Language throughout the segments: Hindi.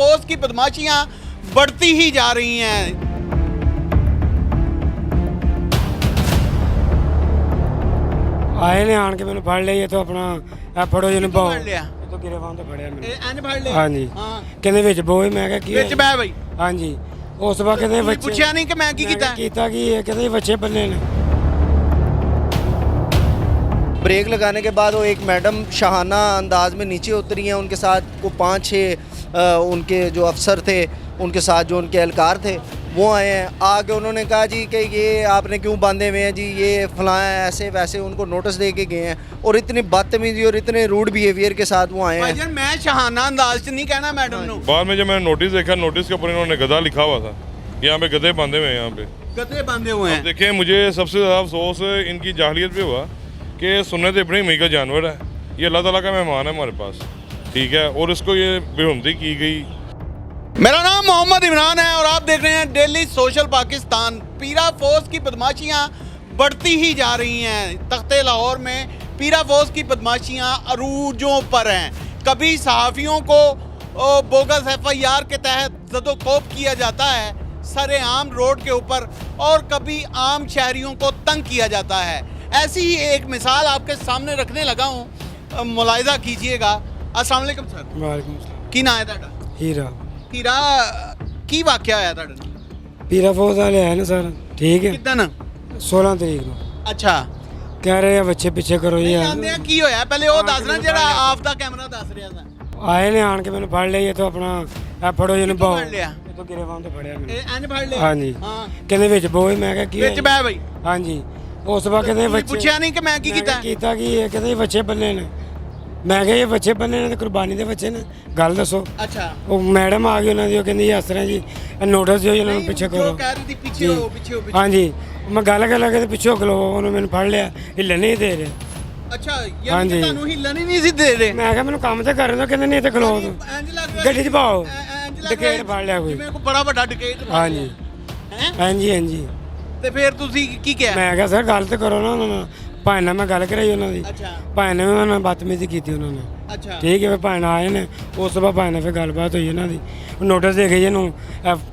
फोर्स की बदमाशियां बढ़ती ही जा रही हैं। आए ने आन के मैंने फड़ लिया तो अपना ਇਹ ਫੜੋ ਜਿਹਨੂੰ ਕਿੱਥੋਂ ਪਾਓ ਫੜ ਲਿਆ? ਤੋਂ ਗਿਰੇਵਾਂ ਤੋਂ ਫੜਿਆ ਮੈਨੂੰ ਇਹ ਇੰਜ ਫੜ ਲਿਆ? ਹਾਂਜੀ ਹਾਂ ਕਹਿੰਦੇ ਵਿੱਚ ਬੋਏ ਮੈਂ ਕਿਹਾ ਕੀ ਵਿੱਚ ਬਹਿ ਬਈ। ਹਾਂਜੀ ਉਸ ਵਾਰ ਕਹਿੰਦੇ ਤੁਸੀਂ ਬੱਚੇ ਪੁੱਛਿਆ ਨਹੀਂ ਕਿ ਮੈਂ ਕੀ ਕੀਤਾ? ਕੀਤਾ ਕੀ ਇਹ ਕਹਿੰਦੇ ਬੱਚੇ ਬੰਨੇ ਨੇ ब्रेक लगाने के बाद वो एक मैडम शाहाना अंदाज में नीचे उतरी हैं, उनके साथ वो 5-6 उनके जो अफसर थे, उनके साथ जो उनके एहलकार थे वो आए हैं। आके उन्होंने कहा जी कि ये आपने क्यों बांधे हुए हैं जी, ये फलां ऐसे वैसे, उनको नोटिस दे के गए हैं और इतनी बदतमीजी और इतने रूड बिहेवियर के साथ वो आए हैं। भाईजान मैं शहाना अंदाज से नहीं कहना मैडम नु। बाद में जब मैंने नोटिस देखा, नोटिस के ऊपर इन्होंने गधा लिखा हुआ था, यहाँ पे गधे बांधे हुए हैं। यहाँ पे गधे बांधे हुए हैं। देखिए, मुझे सबसे ज़्यादा अफसोस इनकी जाहिलियत पे हुआ कि सुन्नत इब्राहिमी का जानवर है, ये अल्लाह ताला का मेहमान है हमारे पास, ठीक है, और इसको ये बेहुरमती की गई। मेरा नाम मोहम्मद इमरान है और आप देख रहे हैं डेली सोशल पाकिस्तान। पीरा फोर्स की बदमाशियां बढ़ती ही जा रही हैं। तख्ते लाहौर में पीरा फोर्स की बदमाशियां अरूजों पर हैं। कभी सहाफ़ियों को बोगस FIR के तहत ज़दोकोब किया जाता है सरेआम रोड के ऊपर, और कभी आम शहरियों को तंग किया जाता है। ऐसी ही एक मिसाल आपके सामने रखने लगा हूँ, मुलाहिजा कीजिएगा। अस्सलाम वालेकुम सर। ਵਾਲੇਕੁਮ ਸਲਾਮ की ना है ਤੁਹਾਡਾ? ਹੀਰਾ ਹੀਰਾ ਕੀ ਵਾਕਿਆ ਹੋਇਆ ਤੁਹਾਡੇ ਨਾਲ? ਪੀਰਾ ਫੌਜ ਵਾਲੇ ਆਏ ਨੇ ਸਰ ਠੀਕ ਹੈ ਕਿਦਨ? 16 ਤਰੀਕ ਨੂੰ ਅੱਛਾ ਕਹਿ ਰਹੇ ਆ ਬੱਚੇ ਪਿੱਛੇ ਕਰੋ ਜੀ ਜਾਂਦੇ ਆ ਕੀ ਹੋਇਆ ਪਹਿਲੇ ਉਹ ਦੱਸ ਨਾ ਜਿਹੜਾ ਆਪ ਦਾ ਕੈਮਰਾ ਦੱਸ ਰਿਹਾ ਸੀ। ਆਏ ਨੇ ਆਣ ਕੇ ਮੈਨੂੰ ਫੜ ਲਿਆ ਤਾਂ ਆਪਣਾ ਇਹ ਫੜੋ ਜਿਹਨੂੰ ਕਿੱਥੋਂ ਪਾਓ ਫੜ ਲਿਆ? ਤੋਂ ਗਿਰੇਵਾਂ ਤੋਂ ਫੜਿਆ ਮੈਨੂੰ ਇਹ ਇੰਜ ਫੜ ਲਿਆ? ਹਾਂਜੀ ਹਾਂ ਕਹਿੰਦੇ ਵਿੱਚ ਬੋਏ ਮੈਂ ਕਿਹਾ ਕੀ ਵਿੱਚ ਬਹਿ ਬਈ। ਹਾਂਜੀ ਉਸ ਵਾਰ ਕਹਿੰਦੇ ਤੁਸੀਂ ਬੱਚੇ ਪੁੱਛਿਆ ਨਹੀਂ ਕਿ ਮੈਂ ਕੀ ਕੀਤਾ? ਕੀਤਾ ਕੀ ਇਹ ਕਹਿੰਦੇ ਬੱਚੇ ਬੰਨੇ ਨੇ ਮੈਂ ਕਿਹਾ ਇਹ ਬੱਚੇ ਬੰਨੇ ਨੇ ਤੇ ਕੁਰਬਾਨੀ ਦੇ ਬੱਚੇ ਨੇ ਗੱਲ ਦੱਸੋ ਅੱਛਾ ਉਹ ਮੈਡਮ ਆ ਗਈ ਉਹਨਾਂ ਦੀ ਉਹ ਕਹਿੰਦੀ ਇਸ ਤਰ੍ਹਾਂ ਜੀ ਨੋਟਿਸ ਦਿਓ ਇਹਨਾਂ ਨੂੰ ਪਿੱਛੇ ਜੋ ਕਰੋ ਕਹਿ ਰਹੀ ਸੀ ਪਿੱਛੇ ਹੋ ਪਿੱਛੇ ਹੋ ਪਿੱਛੇ। ਹਾਂਜੀ ਮੈਂ ਗੱਲ ਕਰ ਲੱਗੇ ਤੇ ਪਿੱਛੇ ਖਲੋ ਉਹਨੇ ਮੈਨੂੰ ਫੜ ਲਿਆ ਹਿੱਲਣ ਨਹੀਂ ਦੇ ਰਹੇ ਅੱਛਾ ਯਾਨੀ ਕਿ ਹਾਂਜੀ। ਤੁਹਾਨੂੰ ਹਿੱਲਣ ਹੀ ਨਹੀਂ ਸੀ ਦੇ ਰਹੇ। ਮੈਂ ਕਿਹਾ ਮੈਨੂੰ ਕੰਮ ਤੇ ਕਰਨ ਦੋ ਕਹਿੰਦੇ ਨਹੀਂ ਇੱਥੇ ਖਲੋ ਤੂੰ ਇੰਜ ਲੱਗ ਰਿਹਾ ਗੱਡੀ 'ਚ ਪਾਓ ਇੰਜ ਲੱਗ ਡਿਕੇਟ ਰਿਹਾ ਫੜ ਲਿਆ ਕੋਈ ਜਿਵੇਂ ਕੋਈ ਬੜਾ ਵੱਡਾ ਡਿਕੇਟ ਹਾਂਜੀ ਹੈ। ਹਾਂਜੀ ਹਾਂਜੀ ਤੇ ਫਿਰ ਤੁਸੀਂ ਕੀ ਕਿਹਾ? ਮੈਂ ਕਿਹਾ ਸਰ ਗੱਲ ਤੇ ਕਰੋ ਨਾ ਉਹਨਾਂ ਨਾਲ ਭਾਈ ਨਾਲ ਮੈਂ ਗੱਲ ਕਰਾਈ ਉਹਨਾਂ ਦੀ ਅੱਛਾ ਭਾਈ ਨੇ ਵੀ ਉਹਨਾਂ ਨਾਲ ਬਦਤਮੀਜ਼ੀ ਕੀਤੀ ਉਹਨਾਂ ਨੇ ਅੱਛਾ ਠੀਕ ਹੈ ਫਿਰ ਭਾਈ ਨਾਲ ਆਏ ਨੇ ਉਸ ਤੋਂ ਬਾਅਦ ਭਾਈ ਨਾਲ ਫਿਰ ਗੱਲਬਾਤ ਹੋਈ ਇਹਨਾਂ ਦੀ ਨੋਟਿਸ ਦੇ ਗਈ ਇਹਨੂੰ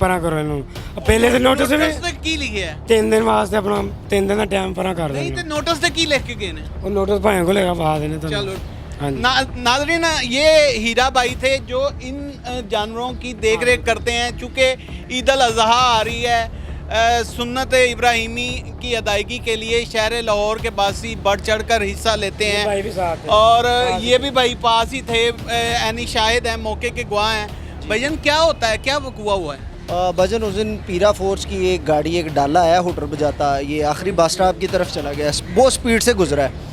ਪਰਾਂ ਕਰੋ ਇਹਨੂੰ ਪਹਿਲੇ ਤੇ ਨੋਟਿਸ ਵੀ ਨੋਟਿਸ ਤੇ ਕੀ ਲਿਖਿਆ ਹੈ? 3 ਦਿਨ ਵਾਸਤੇ ਆਪਣਾ 3 ਦਿਨ ਦਾ ਟਾਈਮ ਪਰਾਂ ਕਰ ਨਹੀਂ ਤੇ ਦੇਣਾ ਨੋਟਿਸ ਤੇ ਕੀ ਲਿਖ ਕੇ ਗਏ ਨੇ? ਉਹ ਨੋਟਿਸ ਭਾਈ ਕੋਲ ਹੈਗਾ ਪਾ ਦੇਣੇ चलो ਤੁਹਾਨੂੰ ਹਾਂਜੀ नाजरीन, ये हीरा भाई थे जो इन जानवरों की देख रेख करते हैं। चूँकि ईद अल अज़हा आ रही है, सुन्नत इब्राहिमी की अदायगी के लिए शहर लाहौर के बासी बढ़ चढ़ कर हिस्सा लेते हैं भाई भी साथ है। और ये भी भाई पास ही थे, यानी शाहिद हैं, मौके के गवाह हैं। भैया क्या होता है, क्या हुआ हुआ है? भजन उस दिन पीरा फोर्स की एक गाड़ी एक डाला आया हुटर बजाता, ये आखिरी बस स्टॉप की तरफ चला गया, बहुत स्पीड से गुजरा है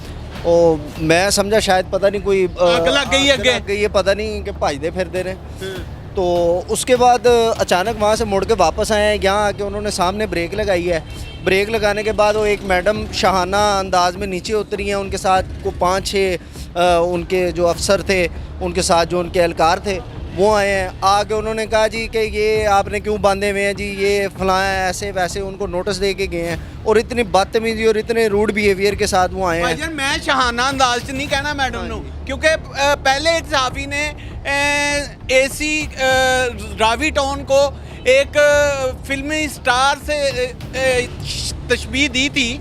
और मैं समझा शायद पता नहीं कोई आग लग गई है, लग गई है, पता नहीं कि भाजते फिरते रहे। तो उसके बाद अचानक वहाँ से मुड़ के वापस आए हैं, यहाँ आके उन्होंने सामने ब्रेक लगाई है। ब्रेक लगाने के बाद वो एक मैडम शाहाना अंदाज में नीचे उतरी हैं, उनके साथ को 5-6 उनके जो अफसर थे, उनके साथ जो उनके एहलकार थे वो आए हैं। आके उन्होंने कहा जी कि ये आपने क्यों बांधे हुए हैं जी, ये फलां ऐसे वैसे, उनको नोटिस दे के गए हैं और इतनी बदतमीजी और इतने रूड बिहेवियर के साथ वो आए हैं। भाईजान मैं शहाना अंदाज से नहीं कहना मैडम नु, क्योंकि पहले एक सहाफ़ी ने AC रावी टॉन को एक फिल्मी स्टार से तशबीह दी थी,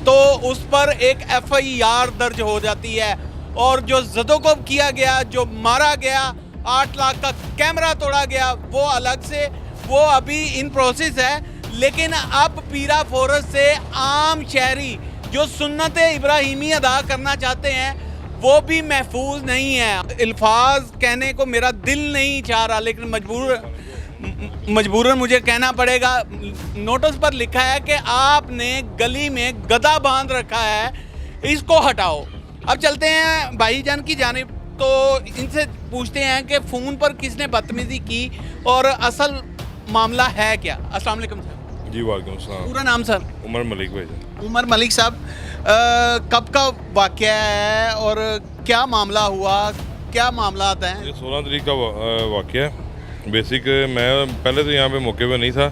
तो उस पर एक FIR दर्ज हो जाती है और जो ज़दोकोब किया गया, जो मारा गया, 8 लाख का कैमरा तोड़ा गया, वो अलग से, वो अभी इन प्रोसेस है। लेकिन अब पीरा फोर्स से आम शहरी जो सुन्नत इब्राहिमी अदा करना चाहते हैं वो भी महफूज नहीं है। अल्फाज कहने को मेरा दिल नहीं चाह रहा, लेकिन मजबूरन मुझे कहना पड़ेगा। नोटिस पर लिखा है कि आपने गली में गधा बांध रखा है, इसको हटाओ। अब चलते हैं भाईजान की जानिब, तो इनसे पूछते हैं कि फ़ोन पर किसने बदतमीज़ी की और असल मामला है क्या। अस्सलाम वालेकुम सर। जी वालेकुम सलाम। पूरा नाम सर? उमर मलिक भाई। उमर मलिक साहब, कब का वाक़या है और क्या मामला हुआ, क्या मामला आता है? ये 16 तारीख का वाक़या है। बेसिक मैं पहले तो यहाँ पे मौके पे नहीं था,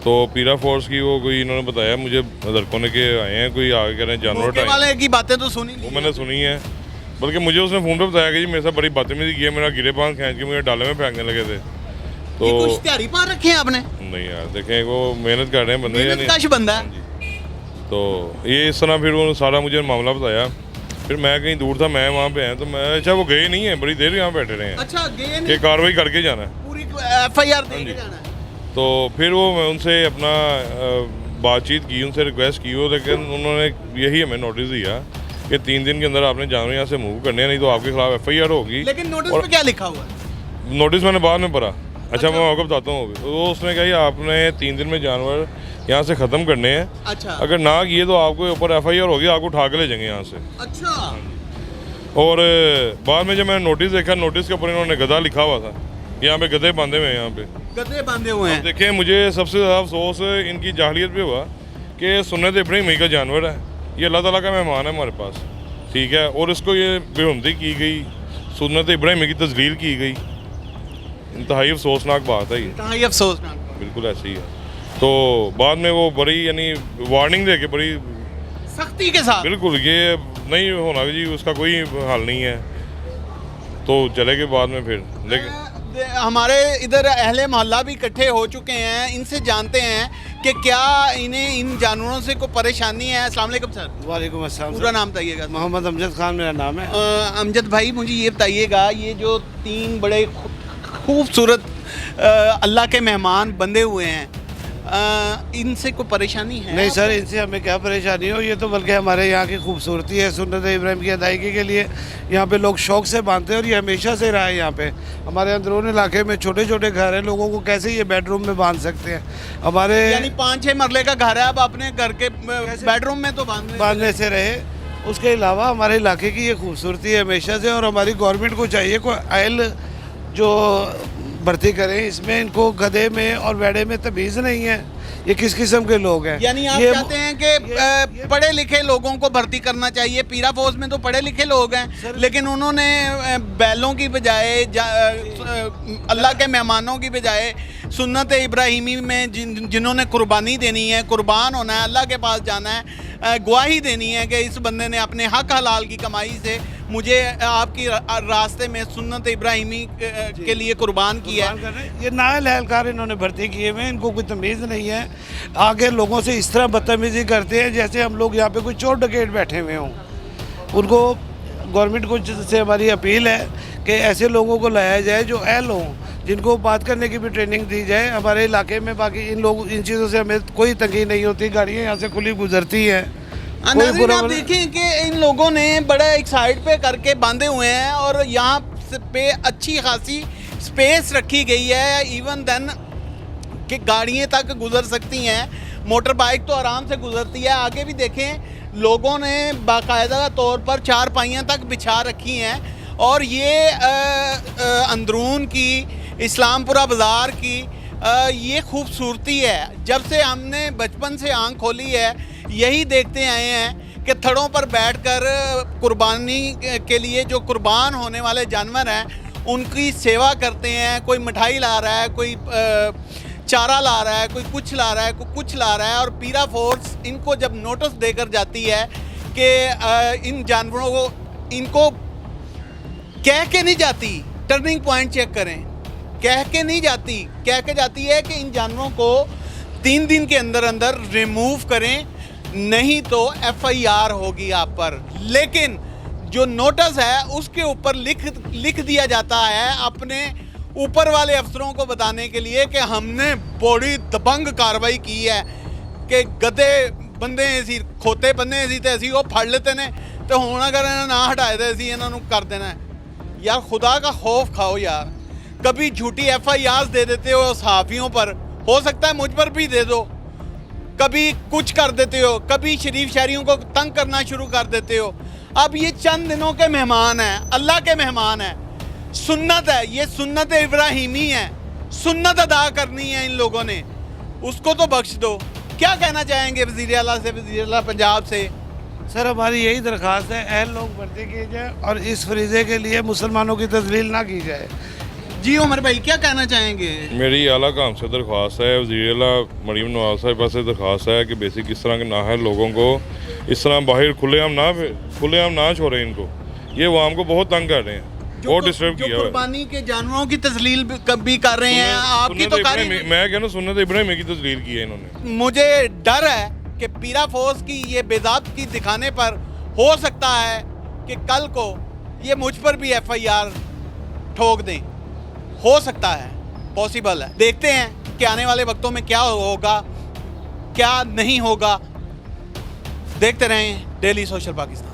तो पीरा फोर्स की वो कोई इन्होंने बताया मुझे, लड़कों ने के आए हैं, कोई आगे कह रहे हैं जानवर मौके वाले की बातें तो सुनी वो मैंने सुनी है, बल्कि मुझे उसने फ़ोन पे बताया कि जी मेरे साथ बड़ी बदतमीजी की है, मेरा गिरे बांध खींच के मुझे डाले में फेंकने लगे थे। तो ये कुछ तैयारी पा रखे हैं आपने? नहीं यार देखें वो मेहनत कर रहे हैं बंदे या मेहनत नहीं। कश बंदा है। तो ये इस तरह फिर वो सारा मुझे मामला बताया। फिर मैं कहीं दूर था, मैं वहाँ पे आया तो मैं अच्छा वो गए नहीं है, बड़ी देर यहाँ बैठे रहे हैं अच्छा गए कि नहीं, कार्रवाई करके जाना है। पूरी FIR दे के जी। जाना है। तो फिर वो मैं उनसे अपना बातचीत की, उनसे रिक्वेस्ट की, वो लेकिन उन्होंने यही हमें नोटिस दिया कि 3 दिन के अंदर आपने जानवर यहाँ से मूव करने हैं, नहीं तो आपके खिलाफ FIR होगी। लेकिन नोटिस और पे क्या लिखा हुआ है? नोटिस मैंने बाद में पढ़ा। अच्छा मैं आपको बताता हूँ। वो उसने कहा ये आपने 3 दिन में जानवर यहाँ से ख़त्म करने हैं, अच्छा अगर ना किए तो आपको ऊपर FIR होगी, आपको उठा के ले जाएंगे यहाँ से। अच्छा और बाद में जब मैंने नोटिस देखा, नोटिस के ऊपर इन्होंने गधा लिखा हुआ था, यहाँ पे गधे बांधे हुए हैं यहाँ पे। गधे बांधे हुए हैं। देखें मुझे सबसे ज़्यादा अफसोस इनकी जाहलियत पे हुआ कि सुन्नत इब्राहिमी का जानवर है, ये अल्लाह ताला का मेहमान है हमारे पास, ठीक है, और इसको ये बेहुमदी की गई, सुन्नत इब्राहिमी की तजलील की गई। इंतहाई अफसोसनाक बात है ये, कहाँ ये अफसोसनाक। बिल्कुल ऐसी ही है। तो बाद में वो बड़ी यानी वार्निंग दे के बड़ी सख्ती के साथ। बिल्कुल ये नहीं होना जी, उसका कोई हल नहीं है, तो चले गए बाद में फिर। लेकिन हमारे इधर अहले मोहल्ला भी इकट्ठे हो चुके हैं, इनसे जानते हैं कि क्या इन्हें इन जानवरों से कोई परेशानी है। अस्सलाम वालेकुम सर। वालेकुम अस्सलाम। पूरा नाम बताइएगा। मोहम्मद अमजद खान मेरा नाम है। अमजद भाई मुझे ये बताइएगा, ये जो 3 बड़े खूबसूरत अल्लाह के मेहमान बंधे हुए हैं, इनसे कोई परेशानी है? नहीं सर, इनसे हमें क्या परेशानी हो, ये तो बल्कि हमारे यहाँ की खूबसूरती है। सुन्नत इब्राहिम की अदायगी के लिए यहाँ पे लोग शौक़ से बांधते हैं और ये हमेशा से रहा है। यहाँ पे हमारे अंदरून इलाके में छोटे छोटे घर हैं, लोगों को कैसे ये बेडरूम में बांध सकते हैं। हमारे यानी 5-6 मरले का घर है, अब अपने घर के बेडरूम में तो बांधने से रहे। उसके अलावा हमारे इलाके की ये खूबसूरती है हमेशा से, और हमारी गवर्नमेंट को चाहिए कोई आयल जो भर्ती करें इसमें। इनको गधे में और वेड़े में तमीज़ नहीं है, ये किस किस्म के लोग हैं। यानी आप चाहते हैं कि पढ़े लिखे लोगों को भर्ती करना चाहिए। पीरा फोर्स में तो पढ़े लिखे लोग हैं, लेकिन उन्होंने बैलों की बजाय अल्लाह के मेहमानों की बजाय सुन्नत इब्राहिमी में जिन्होंने कुर्बानी देनी है, कुर्बान होना है, अल्लाह के पास जाना है, गवाही देनी है कि इस बंदे ने अपने हक हलाल की कमाई से मुझे आपकी रास्ते में सुन्नत इब्राहिमी के लिए कुर्बान किया है। ये नाअहल एहलकार इन्होंने भर्ती किए हुए हैं, इनको कोई तमीज़ नहीं है। आगे लोगों से इस तरह बदतमीज़ी करते हैं जैसे हम लोग यहाँ पे कोई चोर डकैत बैठे हुए हों। उनको गवर्नमेंट को से हमारी अपील है कि ऐसे लोगों को लाया जाए जो अहल हों, जिनको बात करने की भी ट्रेनिंग दी जाए हमारे इलाके में। बाकी इन चीज़ों से हमें कोई तंगी नहीं होती, गाड़ियाँ यहाँ से खुली गुजरती हैं। नाज़रीन आप देखें कि इन लोगों ने बड़ा एक साइड पे करके बांधे हुए हैं और यहाँ पे अच्छी खासी स्पेस रखी गई है, इवन देन कि गाड़ियाँ तक गुजर सकती हैं। मोटर बाइक तो आराम से गुजरती है। आगे भी देखें लोगों ने बाकायदा तौर पर 4 पाइयाँ तक बिछा रखी हैं, और ये अंदरून की इस्लामपुरा बाज़ार की ये खूबसूरती है। जब से हमने बचपन से आँख खोली है यही देखते आए हैं कि थड़ों पर बैठकर कुर्बानी के लिए जो कुर्बान होने वाले जानवर हैं उनकी सेवा करते हैं। कोई मिठाई ला रहा है, कोई चारा ला रहा है, कोई कुछ ला रहा है, कोई कुछ ला रहा है। और पीरा फोर्स इनको जब नोटिस देकर जाती है कि इन जानवरों को, इनको कह के नहीं जाती, टर्निंग पॉइंट चेक करें, कह के नहीं जाती, कह के जाती है कि इन जानवरों को 3 दिन के अंदर अंदर रिमूव करें, नहीं तो FIR होगी आप पर। लेकिन जो नोटिस है उसके ऊपर लिख दिया जाता है अपने ऊपर वाले अफसरों को बताने के लिए कि हमने बड़ी दबंग कार्रवाई की है कि गधे बंदे सी, खोते बंदे सी ते असी वो फड़ लेते ने, तो हुण अगर इन्हें ना हटाए तो असी इन्हों कर देना है। यार खुदा का खौफ खाओ यार। कभी झूठी FIR दे देते हो सहाफ़ियों पर, हो सकता है मुझ पर भी दे दो। कभी कुछ कर देते हो, कभी शरीफ शहरियों को तंग करना शुरू कर देते हो। अब ये चंद दिनों के मेहमान हैं, अल्लाह के मेहमान हैं, सुन्नत है, ये सुन्नत इब्राहिमी है, सुन्नत अदा करनी है इन लोगों ने, उसको तो बख्श दो। क्या कहना चाहेंगे वज़ीर आला से, वज़ीर आला पंजाब से? सर हमारी यही दरख्वास्त है, अहल लोग भर्ती किए जाए और इस फरीज़े के लिए मुसलमानों की तजलील ना की जाए। जी उमर भाई क्या कहना चाहेंगे? मेरी आला काम से दरख्वास्त है, वज़ीर आला मरीम नवाज साहब पास से दरख्वास्त है कि बेसिक इस तरह के नाहल लोगों को इस तरह बाहर खुलेआम ना छोड़ें इनको। ये आवाम को बहुत तंग कर रहे हैं। बहुत डिस्टर्ब जो किया हुआ है। कुर्बानी के जानवरों की तस्लील भी कर रहे हैं, आपकी तो कारी नहीं। मैं कहना सुन्नत इब्राहिम की तस्लील की है इन्होंने। मुझे डर है कि पीरा फोर्स की ये बेज़ाब्ती दिखाने पर हो सकता है कि कल को ये मुझ पर भी FIR ठोक दें, हो सकता है, पॉसिबल है। देखते हैं कि आने वाले वक्तों में क्या होगा, क्या नहीं होगा। देखते रहें डेली सोशल पाकिस्तान।